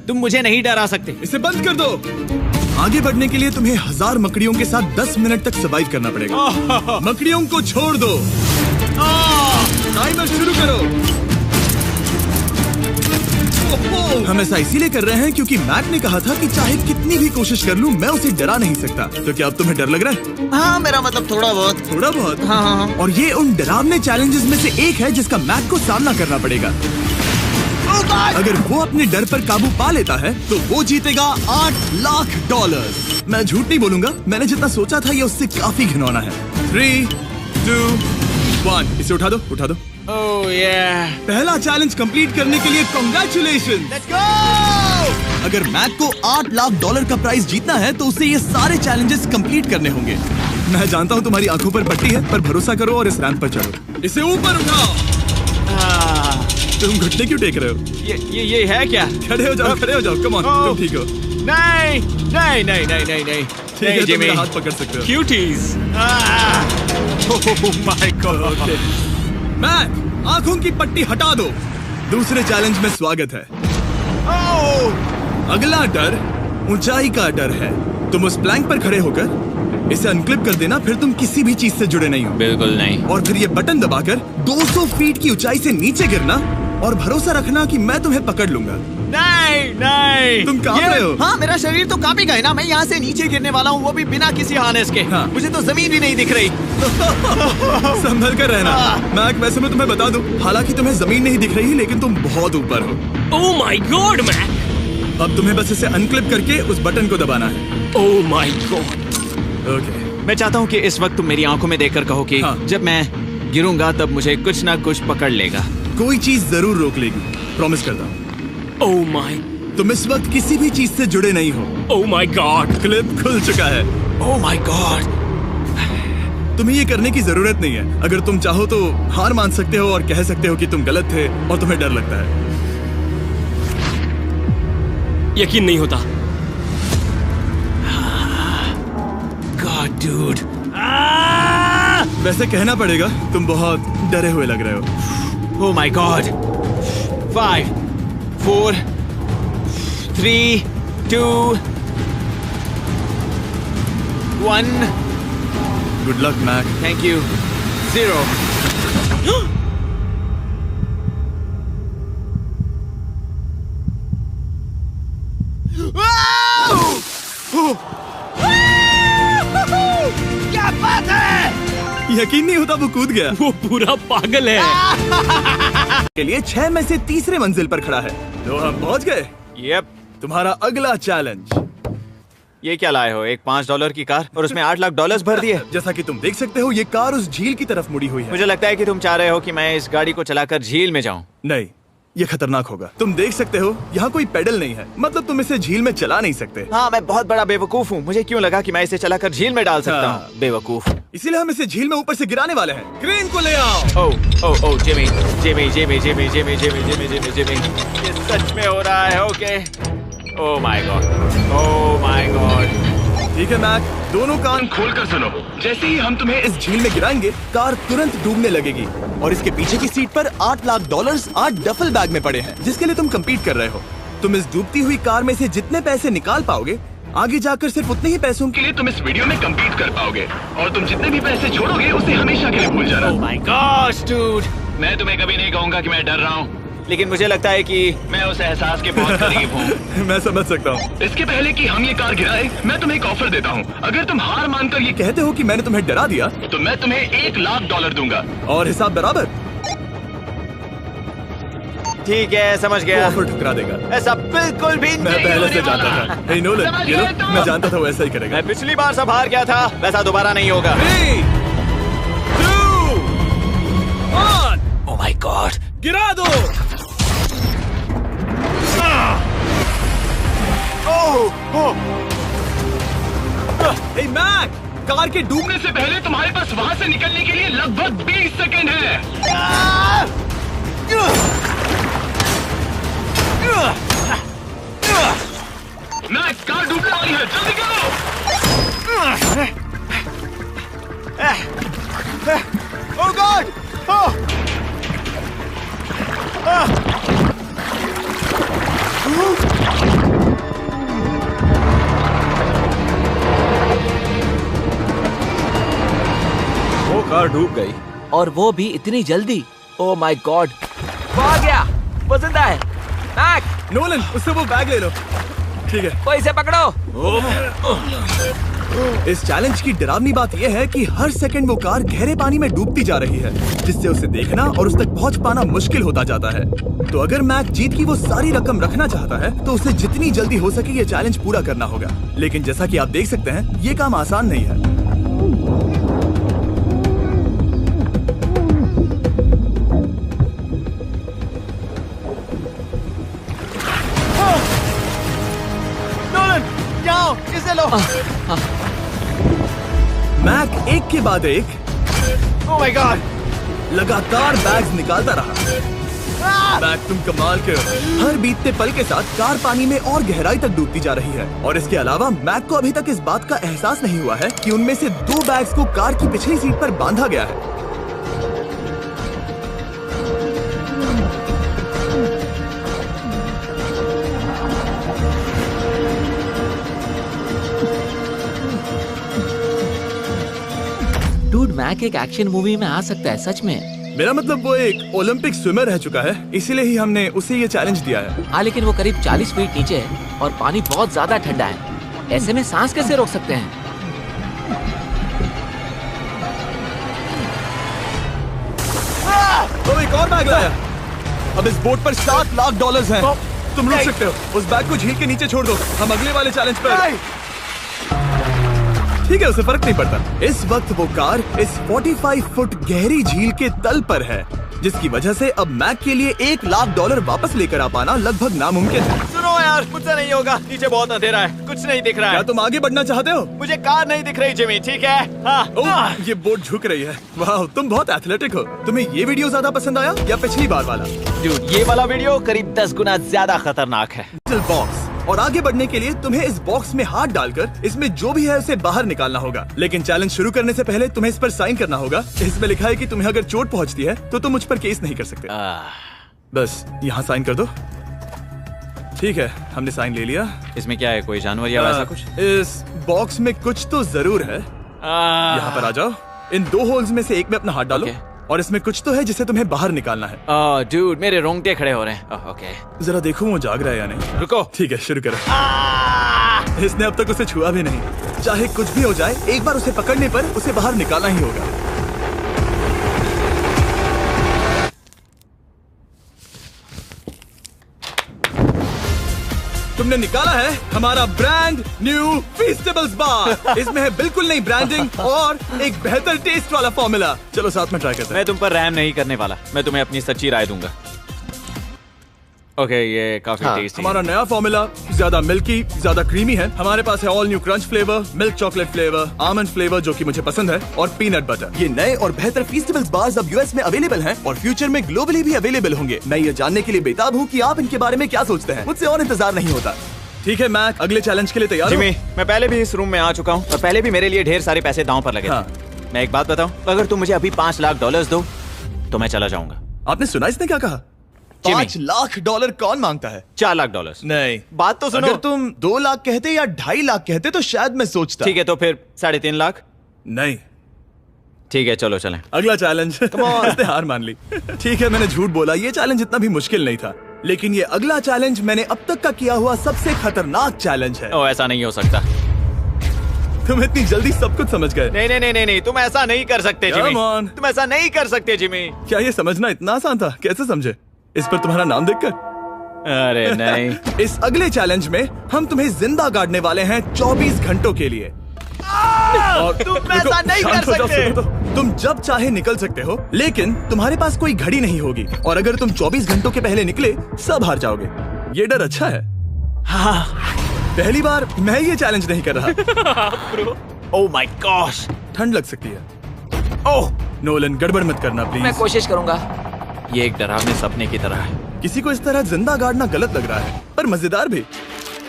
तुम मुझे नहीं डरा सकते। इसे बंद कर दो। आगे बढ़ने के लिए तुम्हें 1000 मकड़ियों के साथ 10 मिनट तक सर्वाइव करना पड़ेगा। मकड़ियों को छोड़ दो। टाइमर शुरू करो। हम ऐसा इसीलिए कर रहे हैं क्योंकि मैक ने कहा था कि चाहे कितनी भी कोशिश कर लूं मैं उसे डरा नहीं सकता। तो क्या अब तुम्हें डर लग रहा है? हाँ, मेरा मतलब थोड़ा बहुत। थोड़ा बहुत? हाँ। और ये उन डरावने चैलेंजेस में से एक है जिसका मैक को सामना करना पड़ेगा। अगर वो अपने डर पर काबू पा लेता है तो वो जीतेगा $8 लाख। मैं झूठ नहीं बोलूंगा, मैंने जितना सोचा था ये उससे काफी घिनौना है। 3, 2, 1 इसे उठा दो, उठा दो। ओह yeah. पहला चैलेंज कंप्लीट करने के लिए कांग्रेचुलेशन। Let's go! अगर मैक को $8 लाख का प्राइज जीतना है तो उसे ये सारे चैलेंजेस कंप्लीट करने होंगे। मैं जानता हूँ तुम्हारी आंखों पर पट्टी है, पर भरोसा करो और इस रैंप पर चढ़ो। इसे ऊपर उठाओ। तुम घुटने क्यों टेक रहे हो? ये है क्या? खड़े हो जाओ, खड़े हो जाओ। कम ऑन, तुम ठीक हो? नहीं। ठीक है, तुम मेरा हाथ पकड़ सकते हो। Cuties. Oh my god. Mac, आंखों की पट्टी हटा दो। दूसरे चैलेंज में स्वागत है। अगला डर ऊंचाई का डर है। तुम उस प्लैंक पर खड़े होकर इसे अनक्लिप कर देना, फिर तुम किसी भी चीज से जुड़े नहीं हो। बिल्कुल नहीं। और फिर ये बटन दबाकर 200 फीट की ऊंचाई से नीचे गिरना और भरोसा रखना कि मैं तुम्हें पकड़ लूंगा। नहीं। तुम कांप रहे हो? हाँ, मेरा शरीर तो कांपेगा ही ना। मैं यहाँ से नीचे गिरने वाला हूँ, वो भी बिना किसी हार्नेस के। हाँ। मुझे तो जमीन भी नहीं दिख रही। संभल कर रहना। मैक, वैसे मैं तुम्हें बता दूं, हालांकि तुम्हें जमीन नहीं दिख रही लेकिन तुम बहुत ऊपर हो। Oh my god Mac. अब तुम्हें बस इसे अनक्लिप करके उस बटन को दबाना है। ओह माय गॉड। ओके। मैं चाहता हूँ कि इस वक्त तुम मेरी आंखों में देखकर कहो कि हाँ। जब मैं गिरूंगा तब मुझे कुछ ना कुछ पकड़ लेगा। कोई चीज जरूर रोक लेगी, प्रॉमिस करता हूँ। Oh my. तुम इस वक्त किसी भी चीज से जुड़े नहीं हो। Oh my God. क्लिप खुल चुका है। ओह माय गॉड। तुम्हें ये करने की जरूरत नहीं है। अगर तुम चाहो तो हार मान सकते हो और कह सकते हो कि तुम गलत थे और तुम्हें डर लगता है। यकीन नहीं होता। God dude. वैसे कहना पड़ेगा तुम बहुत डरे हुए लग रहे हो। Oh my god. 5, 4, 3, 2, 1। Good luck Mac. Thank you. 0। क्या बात है? यकीन नहीं होता वो कूद गया। वो पूरा पागल है। के लिए 6 में से तीसरे मंजिल पर खड़ा है। तो हम पहुंच गए। यप। तुम्हारा अगला चैलेंज। ये क्या लाए हो? एक $5 की कार और उसमें $8 लाख भर दिए। जैसा कि तुम देख सकते हो ये कार उस झील की तरफ मुड़ी हुई है। मुझे लगता है कि तुम चाह रहे हो कि मैं इस गाड़ी को चलाकर झील में जाऊं। नहीं, ये खतरनाक होगा। तुम देख सकते हो यहाँ कोई पेडल नहीं है, मतलब तुम इसे झील में चला नहीं सकते। हाँ, मैं बहुत बड़ा बेवकूफ हूँ। मुझे क्यों लगा कि मैं इसे चलाकर झील में डाल सकता हाँ। हूँ? बेवकूफ। इसीलिए हम इसे झील में ऊपर से गिराने वाले हैं। क्रेन को ले आओ। ओह जिमी। ये सच में हो रहा है? ओके। Oh my God. ठीक है मैक, दोनों कान खोलकर सुनो। जैसे ही हम तुम्हें इस झील में गिराएंगे कार तुरंत डूबने लगेगी और इसके पीछे की सीट पर $8 लाख 8 डफल बैग में पड़े हैं जिसके लिए तुम कम्पीट कर रहे हो। तुम इस डूबती हुई कार में से जितने पैसे निकाल पाओगे, आगे जाकर सिर्फ उतने ही पैसों के लिए तुम इस वीडियो में कम्पीट कर पाओगे और तुम जितने भी पैसे छोड़ोगे उसे हमेशा के लिए भूल जाना। Oh my gosh dude. मैं तुम्हें कभी नहीं कहूंगा कि मैं डर रहा हूँ, लेकिन मुझे लगता है कि मैं उस एहसास के बहुत करीब हूँ। मैं समझ सकता हूँ। इसके पहले कि हम ये कार गिराए, मैं तुम्हें एक ऑफर देता हूँ। अगर तुम हार मानकर ये कहते हो कि मैंने तुम्हें डरा दिया तो मैं तुम्हें $1 लाख दूंगा। और हिसाब बराबर। ठीक है, समझ गया। ऑफर ठुकरा देगा। ऐसा बिल्कुल भी मैं नहीं पहले होने से जानता वाला। था। हे नोलन, ये लो, मैं जानता था वो ऐसा ही करेगा। मैं पिछली बार सब हार गया था, वैसा दोबारा नहीं होगा। 3, 2, 1 ओह माय गॉड। गिरा दो। हे मैक, कार के डूबने से पहले तुम्हारे पास वहाँ से निकलने के लिए लगभग 20 सेकंड है। मैक, कार डूबने वाली है, जल्दी करो। ओह गॉड। कार डूब गई। और वो भी इतनी जल्दी। ओह माय गॉड, वो आ गया, वो जिंदा है। मैक, नोलन, उससे वो बैग ले लो। ठीक है। वो इसे पकड़ो। इस चैलेंज की डरावनी बात यह है कि हर सेकंड वो कार गहरे पानी में डूबती जा रही है, जिससे उसे देखना और उस तक पहुंच पाना मुश्किल होता जाता है। तो अगर मैक जीत की वो सारी रकम रखना चाहता है तो उसे जितनी जल्दी हो सके ये चैलेंज पूरा करना होगा। लेकिन जैसा कि आप देख सकते हैं, ये काम आसान नहीं है। इसे लो। मैक एक के बाद एक ओह माय गॉड, लगातार बैग्स निकालता रहा। मैक, तुम कमाल के हो। हर बीतते पल के साथ कार पानी में और गहराई तक डूबती जा रही है। और इसके अलावा मैक को अभी तक इस बात का एहसास नहीं हुआ है कि उनमें से 2 बैग्स को कार की पिछली सीट पर बांधा गया है। डूड, मैक एक एक्शन मूवी में आ सकता है सच में। मेरा मतलब वो एक ओलंपिक स्विमर रह चुका है, इसीलिए ही हमने उसे ये चैलेंज दिया है। हाँ, लेकिन वो करीब 40 फीट नीचे है और पानी बहुत ज्यादा ठंडा है। ऐसे में सांस कैसे रोक सकते हैं? तो एक और बैग लाया। अब इस बोट पर $7 लाख हैं। तुम रुक सकते हो। उस बैग को झील के नीचे छोड़ दो। हम अगले वाले चैलेंज पर। ठीक है, उसे फर्क नहीं पड़ता। इस वक्त वो कार इस 45 फुट गहरी झील के तल पर है, जिसकी वजह से अब मैक के लिए $1 लाख वापस लेकर आ पाना लगभग नामुमकिन है। सुनो यार, मुझसे नहीं होगा। नीचे बहुत अंधेरा है, कुछ नहीं दिख रहा क्या है। तुम आगे बढ़ना चाहते हो? मुझे कार नहीं दिख रही जिमी, ठीक है? हाँ। ओह, ये बोट झुक रही है। वाह, तुम बहुत एथलेटिक हो। तुम्हें ये वीडियो ज्यादा पसंद आया या पिछली बार वाला? Dude, ये वाला वीडियो करीब 10 गुना ज्यादा खतरनाक है। बॉक्स, और आगे बढ़ने के लिए तुम्हें इस बॉक्स में हाथ डालकर इसमें जो भी है उसे बाहर निकालना होगा। लेकिन चैलेंज शुरू करने से पहले तुम्हें इस पर साइन करना होगा। इसमें लिखा है कि तुम्हें अगर चोट पहुंचती है तो तुम मुझ पर केस नहीं कर सकते। बस यहाँ साइन कर दो। ठीक है, हमने साइन ले लिया। इसमें क्या है, कोई जानवर या वैसा कुछ? इस बॉक्स में कुछ तो जरूर है। यहाँ पर आ जाओ। इन 2 होल्स में से एक में अपना हाथ डालो। और इसमें कुछ तो है जिसे तुम्हें बाहर निकालना है। डूड, मेरे रोंगटे खड़े हो रहे हैं। ओके, जरा देखो वो जाग रहा है या नहीं। रुको। ठीक है, शुरू करो। इसने अब तक उसे छुआ भी नहीं। चाहे कुछ भी हो जाए, एक बार उसे पकड़ने पर उसे बाहर निकालना ही होगा। तुमने निकाला है हमारा ब्रांड न्यू फीस्टेबल्स बार। इसमें है बिल्कुल नई ब्रांडिंग और एक बेहतर टेस्ट वाला फॉर्मूला। चलो साथ में ट्राई करते हैं। मैं तुम पर रहम नहीं करने वाला। मैं तुम्हें अपनी सच्ची राय दूंगा। ओके, ये काफी टेस्टी है। हमारा नया फॉर्मूला ज्यादा मिल्की, ज्यादा क्रीमी है। हमारे पास है all new crunch flavour, milk chocolate flavour, almond flavour जो कि मुझे पसंद है, और पीनट बटर। ये नए और बेहतर फीस्टेबल्स बार्स अब यूएस में अवेलेबल हैं और फ्यूचर में ग्लोबली भी अवेलेबल होंगे। मैं ये जानने के लिए बेताब हूँ कि आप इनके बारे में क्या सोचते हैं। मुझसे और इंतजार नहीं होता। ठीक है मैक, अगले चैलेंज के लिए तैयार हो? जिमी, मैं पहले भी इस रूम में आ चुका हूँ और पहले भी मेरे लिए ढेर सारे पैसे दांव पर लगे थे। मैं एक बात बताऊं, अगर तुम मुझे अभी $5 लाख दो तो मैं चला जाऊंगा। आपने सुना इसने क्या कहा? $5 लाख कौन मांगता है? $4 लाख। नहीं, बात तो सुनो। अगर तुम 2 लाख कहते या 2.5 लाख कहते तो शायद मैं सोचता। ठीक है, तो फिर 3.5 लाख। नहीं, ठीक है, चलो चलें। अगला चैलेंज। इसने हार मान ली। ठीक है, मैंने झूठ बोला। ये चैलेंज इतना भी मुश्किल नहीं था, लेकिन ये अगला चैलेंज मैंने अब तक का किया हुआ सबसे खतरनाक चैलेंज है। ओ, ऐसा नहीं हो सकता। तुम इतनी जल्दी सब कुछ समझ गए। नहीं नहीं नहीं नहीं, तुम ऐसा नहीं कर सकते जिमी। Come on. तुम ऐसा नहीं कर सकते जिमी। क्या ये समझना इतना आसान था? कैसे समझे? इस पर तुम्हारा नाम देखकर? अरे नहीं। इस अगले चैलेंज में हम तुम्हें जिंदा गाड़ने वाले हैं 24 घंटों के लिए। तुम ऐसा नहीं कर शांत हो जाओ, सकते। सुनो तो। तुम जब चाहे निकल सकते हो, लेकिन तुम्हारे पास कोई घड़ी नहीं होगी, और अगर तुम 24 घंटों के पहले निकले सब हार जाओगे। ये डर अच्छा है। हाँ। पहली बार मैं ये चैलेंज नहीं कर रहा। ओह माय गॉश, ठंड लग सकती है। ओह नोलन, गड़बड़ मत करना मैं प्लीज। कोशिश करूंगा। ये एक डरावने सपने की तरह है। किसी को इस तरह जिंदा गाड़ना गलत लग रहा है, पर मजेदार भी।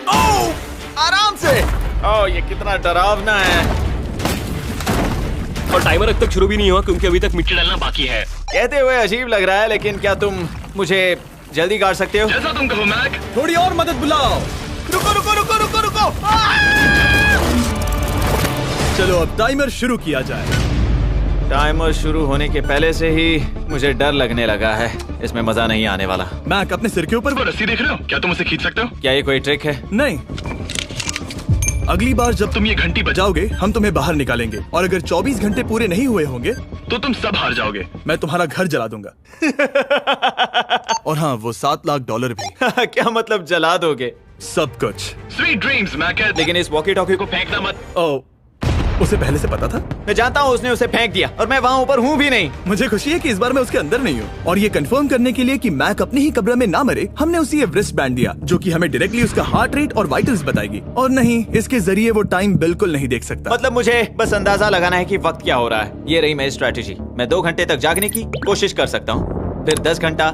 ओह, आराम से। ओह, ये कितना डरावना है। और टाइमर अब तक शुरू भी नहीं हुआ क्योंकि अभी तक मिट्टी डालना बाकी है। कहते हुए अजीब लग रहा है, लेकिन क्या तुम मुझे जल्दी गाड़ सकते हो? जैसा तुम कहो मैक। थोड़ी और मदद बुलाओ। रुको रुको रुको रुको रुको। चलो अब टाइमर शुरू किया जाए। टाइमर शुरू होने के पहले से ही मुझे डर लगने लगा है। इसमें मजा नहीं आने वाला। मैक, अपने सिर के ऊपर वो रस्सी देख रहे हो? क्या तुम उसे खींच सकते हो? क्या ये कोई ट्रिक है? नहीं। अगली बार जब तुम ये घंटी बजाओगे हम तुम्हें बाहर निकालेंगे, और अगर 24 घंटे पूरे नहीं हुए होंगे तो तुम सब हार जाओगे। मैं तुम्हारा घर जला दूंगा। और हाँ, वो $7 लाख भी। क्या मतलब जला दोगे? सब कुछ। Sweet dreams Mac. लेकिन इस वॉकी टॉकी को फेंकना मत। ओ, उसे पहले से पता था? मैं जानता हूँ उसने उसे फेंक दिया और मैं वहाँ ऊपर हूँ भी नहीं। मुझे खुशी है कि इस बार मैं उसके अंदर नहीं हूँ। और ये कंफर्म करने के लिए कि मैक अपनी ही कब्र में ना मरे, हमने उसे ये रिस्ट बैंड दिया जो कि हमें डायरेक्टली उसका हार्ट रेट और वाइटल्स बताएगी। और नहीं, इसके जरिए वो टाइम बिल्कुल नहीं देख सकता। मतलब मुझे बस अंदाजा लगाना है कि वक्त क्या हो रहा है। ये रही मेरी स्ट्रेटेजी। मैं 2 घंटे तक जागने की कोशिश कर सकता हूँ, फिर 10 घंटा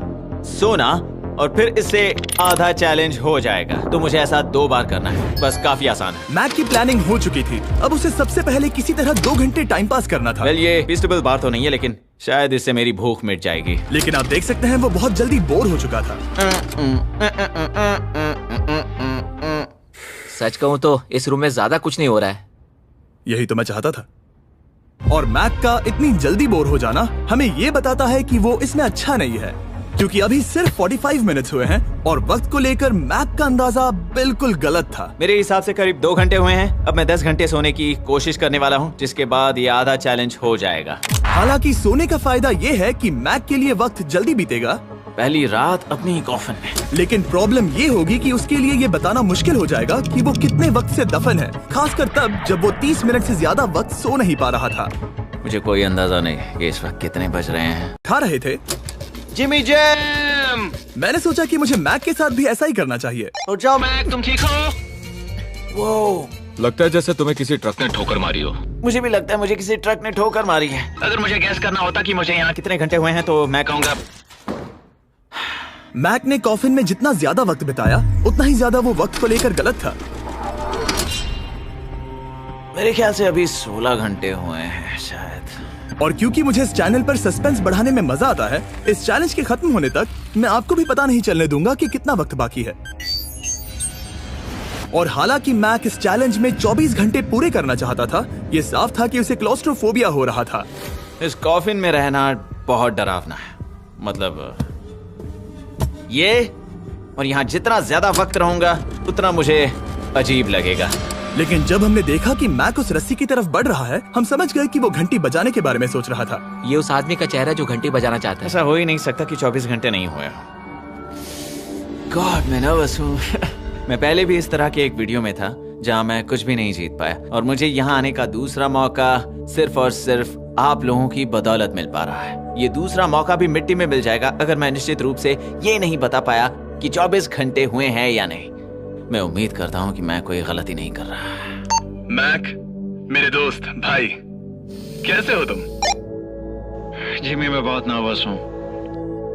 सोना, और फिर इससे आधा चैलेंज हो जाएगा। तो मुझे ऐसा 2 बार करना है। बस काफी आसान है। मैक की प्लानिंग हो चुकी थी। अब उसे सबसे पहले किसी तरह 2 घंटे टाइम पास करना था। वेल, ये फीस्टेबल बार तो नहीं है, लेकिन शायद इससे मेरी भूख मिट जाएगी। लेकिन आप देख सकते हैं वो बहुत जल्दी बोर हो चुका था। सच कहूँ तो इस रूम में ज्यादा कुछ नहीं हो रहा है। यही तो मैं चाहता था। और मैक का इतनी जल्दी बोर हो जाना हमें ये बताता है कि वो इसमें अच्छा नहीं है, क्योंकि अभी सिर्फ 45 मिनट्स हुए हैं और वक्त को लेकर मैक का अंदाजा बिल्कुल गलत था। मेरे हिसाब से करीब 2 घंटे हुए हैं। अब मैं 10 घंटे सोने की कोशिश करने वाला हूँ, जिसके बाद ये आधा चैलेंज हो जाएगा। हालांकि सोने का फायदा ये है कि मैक के लिए वक्त जल्दी बीतेगा, पहली रात अपनी कॉफिन में। लेकिन प्रॉब्लम ये होगी कि उसके लिए ये बताना मुश्किल हो जाएगा कि वो कितने वक्त से दफन है, खासकर तब जब वो 30 मिनट से ज्यादा वक्त सो नहीं पा रहा था। मुझे कोई अंदाजा नहीं कि इस वक्त कितने बज रहे हैं। खा रहे थे जिमी जैम। मैंने सोचा कि मुझे मैक के साथ भी ऐसा ही करना चाहिए। और जाओ मैक, तुम ठीक हो? वो लगता है जैसे तुम्हें किसी ट्रक ने ठोकर मारी हो। मुझे भी लगता है मुझे किसी ट्रक ने ठोकर मारी है। अगर मुझे गैस करना होता कि मुझे यहाँ कितने घंटे हुए हैं तो मैं कहूँगा मैक ने कॉफिन में जितना ज्यादा वक्त बिताया उतना ही ज्यादा वो वक्त को लेकर गलत था। मेरे ख्याल से अभी 16 घंटे हुए हैं शायद। और क्योंकि मुझे इस चैनल पर सस्पेंस बढ़ाने में मजा आता है, इस चैलेंज के खत्म होने तक मैं आपको भी पता नहीं चलने दूंगा कि कितना वक्त बाकी है। और हालांकि मैक इस चैलेंज में 24 घंटे पूरे करना चाहता था, ये साफ था कि उसे क्लॉस्ट्रोफोबिया हो रहा था। इस कॉफिन में रहना बहुत डरावना है। मतलब ये, और यहाँ जितना ज्यादा वक्त रहूंगा उतना मुझे अजीब लगेगा। लेकिन जब हमने देखा कि मैक उस रस्सी की तरफ बढ़ रहा है, हम समझ गए कि वो घंटी बजाने के बारे में सोच रहा था। ये उस आदमी का चेहरा जो घंटी बजाना चाहता है। ऐसा हो ही नहीं सकता कि 24 घंटे नहीं हुए। गॉड, मैं नर्वस हूँ। मैं पहले भी इस तरह के एक वीडियो में था जहाँ मैं कुछ भी नहीं जीत पाया, और मुझे यहाँ आने का दूसरा मौका सिर्फ और सिर्फ आप लोगों की बदौलत मिल पा रहा है। ये दूसरा मौका भी मिट्टी में मिल जाएगा अगर मैं निश्चित रूप से ये नहीं बता पाया कि 24 घंटे हुए हैं या नहीं। मैं उम्मीद करता हूँ कि मैं कोई गलती नहीं कर रहा। मैक, मेरे दोस्त भाई, कैसे हो तुम? जिमी, मैं बहुत नर्वस हूँ।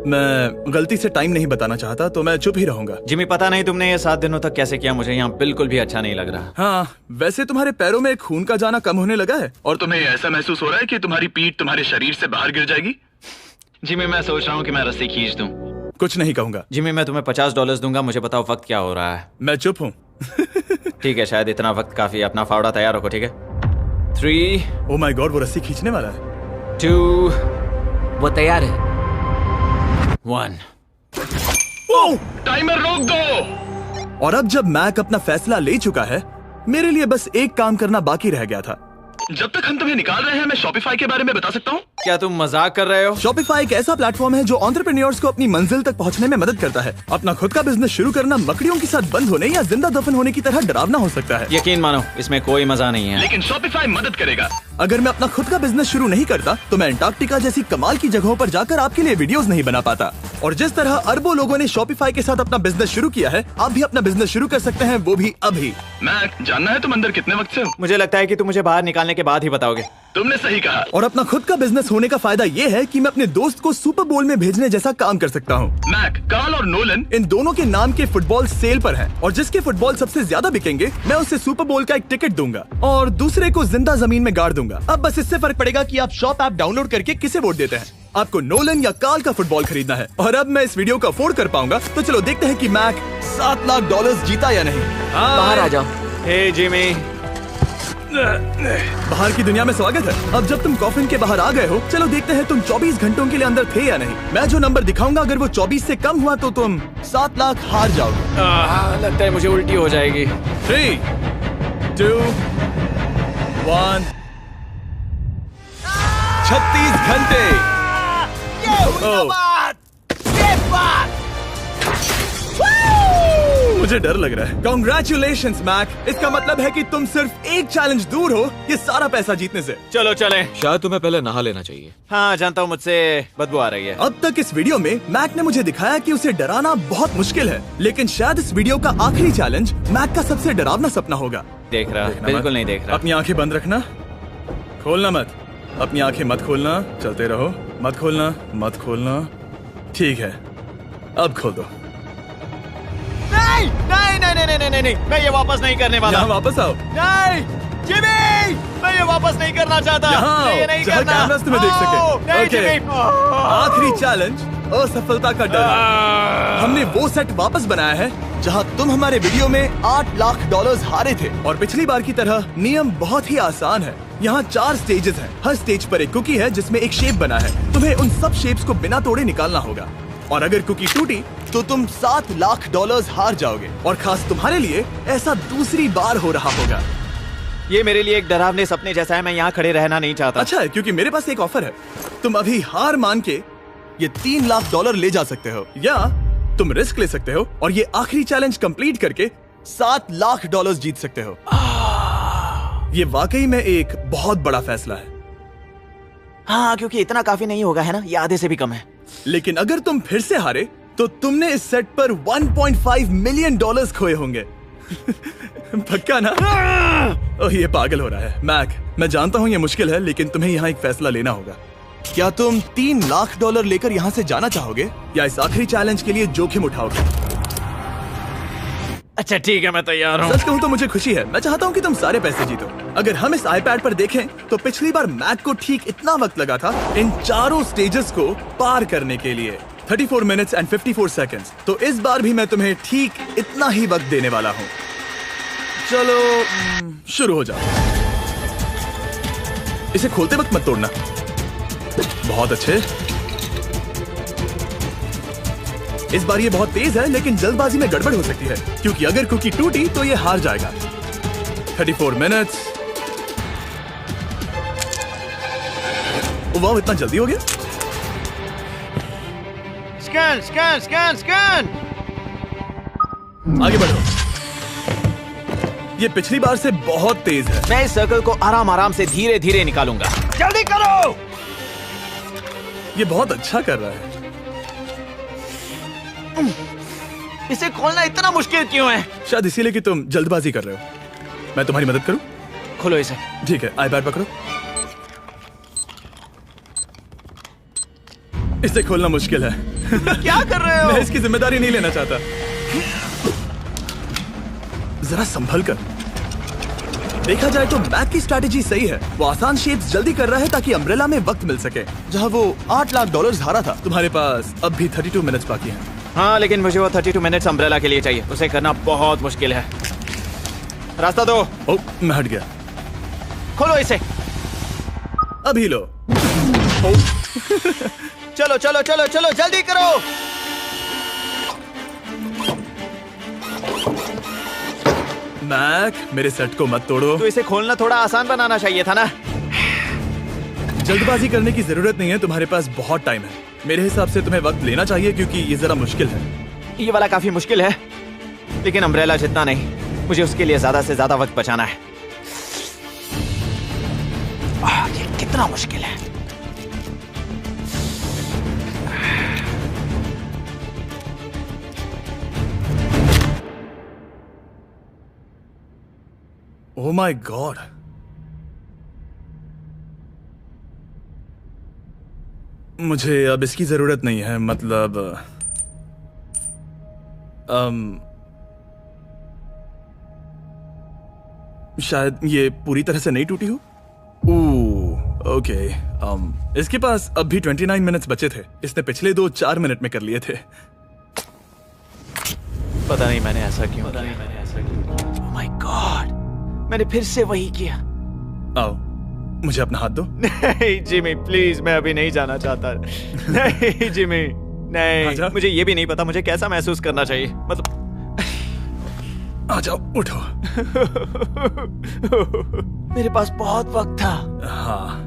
मैं गलती से टाइम नहीं बताना चाहता तो मैं चुप ही रहूंगा। जिमी, पता नहीं तुमने ये 7 दिनों तक कैसे किया, मुझे यहाँ बिल्कुल भी अच्छा नहीं लग रहा। हाँ, वैसे तुम्हारे पैरों में खून का जाना कम होने लगा है। और तुम्हें ऐसा महसूस हो रहा है कि तुम्हारी पीठ तुम्हारे शरीर से बाहर गिर जाएगी? जिमी, मैं सोच रहा हूँ कि मैं रस्सी खींच दूँ। कुछ नहीं कहूंगा। जिमी, मैं तुम्हें $50 दूंगा, मुझे बताओ वक्त क्या हो रहा है। मैं चुप हूँ। ठीक है, शायद इतना वक्त काफी। अपना फावड़ा तैयार रखो, ठीक है? 3 ओह माय गॉड, वो रस्सी खींचने वाला है। 2 वो तैयार है। 1। टाइमर रोक दो। और अब जब मैक अपना फैसला ले चुका है, मेरे लिए बस एक काम करना बाकी रह गया था। जब तक हम तुम्हें निकाल रहे हैं, मैं शॉपिफाई के बारे में बता सकता हूँ। क्या तुम मजाक कर रहे हो? शॉपिफाई एक ऐसा प्लेटफॉर्म है जो एंटरप्रेन्योर्स को अपनी मंजिल तक पहुंचने में मदद करता है। अपना खुद का बिजनेस शुरू करना मकड़ियों के साथ बंद होने या जिंदा दफन होने की तरह डरावना हो सकता है। यकीन मानो, इसमें कोई मजा नहीं है। लेकिन शॉपिफाई मदद करेगा। अगर मैं अपना खुद का बिजनेस शुरू नहीं करता तो मैं अंटार्कटिका जैसी कमाल की जगहों पर जाकर आपके लिए वीडियोस नहीं बना पाता। और जिस तरह अरबों लोगों ने शॉपिफाई के साथ अपना बिजनेस शुरू किया है, आप भी अपना बिजनेस शुरू कर सकते हैं, वो भी अभी। मैक, जानना है तुम अंदर कितने वक्त से हो? मुझे लगता है कि तुम मुझे बाहर निकालने के बाद ही बताओगे। तुमने सही कहा। और अपना खुद का बिजनेस होने का फायदा ये है कि मैं अपने दोस्त को सुपर बोल में भेजने जैसा काम कर सकता हूँ। मैक, कार्ल और नोलन इन दोनों के नाम के फुटबॉल सेल पर हैं, और जिसके फुटबॉल सबसे ज्यादा बिकेंगे मैं उसे सुपर बोल का एक टिकट दूंगा और दूसरे को जिंदा जमीन में गाड़ दूंगा। अब बस इससे फर्क पड़ेगा कि आप शॉप ऐप डाउनलोड करके किसे वोट देते हैं। आपको नोलन या कार्ल का फुटबॉल खरीदना है। और अब मैं इस वीडियो को अफोर्ड कर पाऊंगा, तो चलो देखते हैं कि मैक $7 लाख जीता या नहीं। बाहर आ जाओ। हे जिमी, बाहर की दुनिया में स्वागत है। अब जब तुम कॉफिन के बाहर आ गए हो, चलो देखते हैं तुम 24 घंटों के लिए अंदर थे या नहीं। मैं जो नंबर दिखाऊंगा, अगर वो 24 से कम हुआ तो तुम 7 लाख हार जाओगे। लगता है मुझे उल्टी हो जाएगी। 3, 2, 1। 36 घंटे। मुझे डर लग रहा है। Congratulations, Mac. इसका मतलब है कि तुम सिर्फ एक चैलेंज दूर हो ये सारा पैसा जीतने से। चलो चलें। शायद तुम्हें पहले नहा लेना चाहिए। हाँ जानता हूँ, मुझसे बदबू आ रही है। अब तक इस वीडियो में मैक ने मुझे दिखाया कि उसे डराना बहुत मुश्किल है, लेकिन शायद इस वीडियो का आखिरी चैलेंज मैक का सबसे डरावना सपना होगा। देख रहा, देखना बिल्कुल मत। नहीं देख रहा। अपनी आंखें बंद रखना, खोलना मत। अपनी आंखें मत खोलना, चलते रहो। मत खोलना, मत खोलना। ठीक है, अब खोल दो। नहीं नहीं नहीं नहीं नहीं नहीं, मैं ये वापस नहीं करने वाला। यहाँ वापस आओ। नहीं जिमी, मैं ये वापस नहीं करना चाहता। यहाँ मैं ये आओ, नहीं जहाँ करना। कैमरास तुम्हें देख सके। नहीं ओके। जिमी। आखिरी चैलेंज असफलता का डर। हमने वो सेट वापस बनाया है जहां तुम हमारे वीडियो में $8 लाख हारे थे, और पिछली बार की तरह नियम बहुत ही आसान है। यहाँ 4 स्टेजेस हैं। हर स्टेज पर एक कुकी है जिसमें एक शेप बना है। तुम्हें उन सब शेप्स को बिना तोड़े निकालना होगा, और अगर कुकी टूटी तो तुम $7 लाख हार जाओगे। और खास तुम्हारे लिए ऐसा दूसरी बार हो रहा होगा। ये मेरे लिए एक डरावने सपने जैसा है। मैं यहाँ खड़े रहना नहीं चाहता। अच्छा है, क्योंकि मेरे पास एक ऑफर है। तुम अभी हार मान के ये $3 लाख ले जा सकते हो, या तुम रिस्क ले सकते हो और ये आखिरी चैलेंज कंप्लीट करके $7 लाख जीत सकते हो। ये वाकई में एक बहुत बड़ा फैसला है। हाँ, क्योंकि इतना काफी नहीं होगा, है ना? ये आधे से भी कम है। लेकिन अगर तुम फिर से हारे तो तुमने इस सेट पर $1.5 मिलियन खोए होंगे। पक्का ना? ओह, ये पागल हो रहा है। मैक, मैं जानता हूँ ये मुश्किल है, लेकिन तुम्हें यहाँ एक फैसला लेना होगा। क्या तुम $3 लाख लेकर यहाँ से जाना चाहोगे, या इस आखिरी चैलेंज के लिए जोखिम उठाओगे? अच्छा ठीक है, मैं तैयार हूँ। सच कहूँ तो मुझे खुशी है। मैं चाहता हूँ कि तुम सारे पैसे जीतो। अगर हम इस iPad पर देखें तो पिछली बार मैक को ठीक इतना वक्त लगा था इन चारों स्टेजेस को पार करने के लिए, 34 मिनट्स एंड 54 सेकंड्स। तो इस बार भी मैं तुम्हें ठीक इतना ही वक्त देने वाला हूँ। चलो शुरू हो जाओ। इसे खोलते वक्त मत तोड़ना। बहुत अच्छे। इस बार ये बहुत तेज है, लेकिन जल्दबाजी में गड़बड़ हो सकती है, क्योंकि अगर कुकी टूटी तो ये हार जाएगा। 34 मिनट्स। वाह, इतना जल्दी हो गया। Scan scan scan scan. आगे बढ़ो। ये पिछली बार से बहुत तेज है। मैं इस सर्कल को आराम आराम से धीरे धीरे निकालूंगा। जल्दी करो। ये बहुत अच्छा कर रहा है। इसे खोलना इतना मुश्किल क्यों है? शायद इसीलिए कि तुम जल्दबाजी कर रहे हो। मैं तुम्हारी मदद करूं? खोलो इसे। ठीक है, iPad पकड़ो। इसे खोलना मुश्किल है। क्या कर रहे हो? मैं इसकी जिम्मेदारी नहीं लेना चाहता। जरा संभल कर। देखा जाए तो मैक की स्ट्रैटेजी सही है। वो आसान शेप्स जल्दी कर रहा है ताकि अम्ब्रेला में वक्त मिल सके। जहां वो $8 लाख हारा था, तुम्हारे पास अब भी 32 मिनट्स बाकी हैं। हाँ, लेकिन मुझे वो 32 मिनट्स अम्ब्रेला के लिए चाहिए। उसे करना बहुत मुश्किल है। रास्ता दो। ओह, मैं हट गया। खोलो इसे। अभी लो। चलो चलो चलो चलो, जल्दी करो। मैक, मेरे सेट को मत तोड़ो। तो इसे खोलना थोड़ा आसान बनाना चाहिए था ना। जल्दबाजी करने की जरूरत नहीं है, तुम्हारे पास बहुत टाइम है। मेरे हिसाब से तुम्हें वक्त लेना चाहिए, क्योंकि ये जरा मुश्किल है। ये वाला काफी मुश्किल है, लेकिन अम्ब्रेला जितना नहीं। मुझे उसके लिए ज्यादा से ज्यादा वक्त बचाना है। ये कितना मुश्किल है। ओह माय गॉड। मुझे अब इसकी जरूरत नहीं है। मतलब शायद ये पूरी तरह से नहीं टूटी हो। ओके। इसके पास अब भी 29 मिनट्स बचे थे। इसने पिछले 4 मिनट में कर लिए थे। पता नहीं मैंने ऐसा क्यों। ओह माय गॉड, मैंने फिर से वही किया। आओ, मुझे अपना हाथ दो। नहीं जिमी प्लीज, मैं अभी नहीं जाना चाहता। नहीं जिमी, नहीं, आजा। मुझे ये भी नहीं पता मुझे कैसा महसूस करना चाहिए। मतलब आ जाओ, उठो। मेरे पास बहुत वक्त था। हाँ,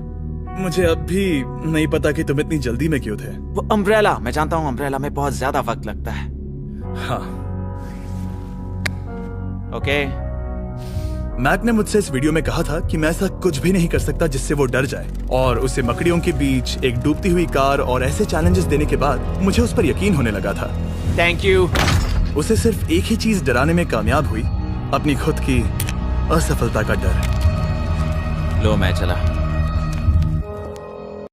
मुझे अब भी नहीं पता कि तुम इतनी जल्दी में क्यों थे। वो अम्ब्रेला, मैं जानता हूँ अम्ब्रेला में बहुत ज्यादा वक्त लगता है। हाँ, ओके मैक ने मुझसे इस वीडियो में कहा था कि मैं ऐसा कुछ भी नहीं कर सकता जिससे वो डर जाए, और उसे मकड़ियों के बीच एक डूबती हुई कार और ऐसे चैलेंजेस देने के बाद मुझे उस पर यकीन होने लगा था। Thank you. उसे सिर्फ एक ही चीज डराने में कामयाब हुई, अपनी खुद की असफलता का डर। लो मैं चला।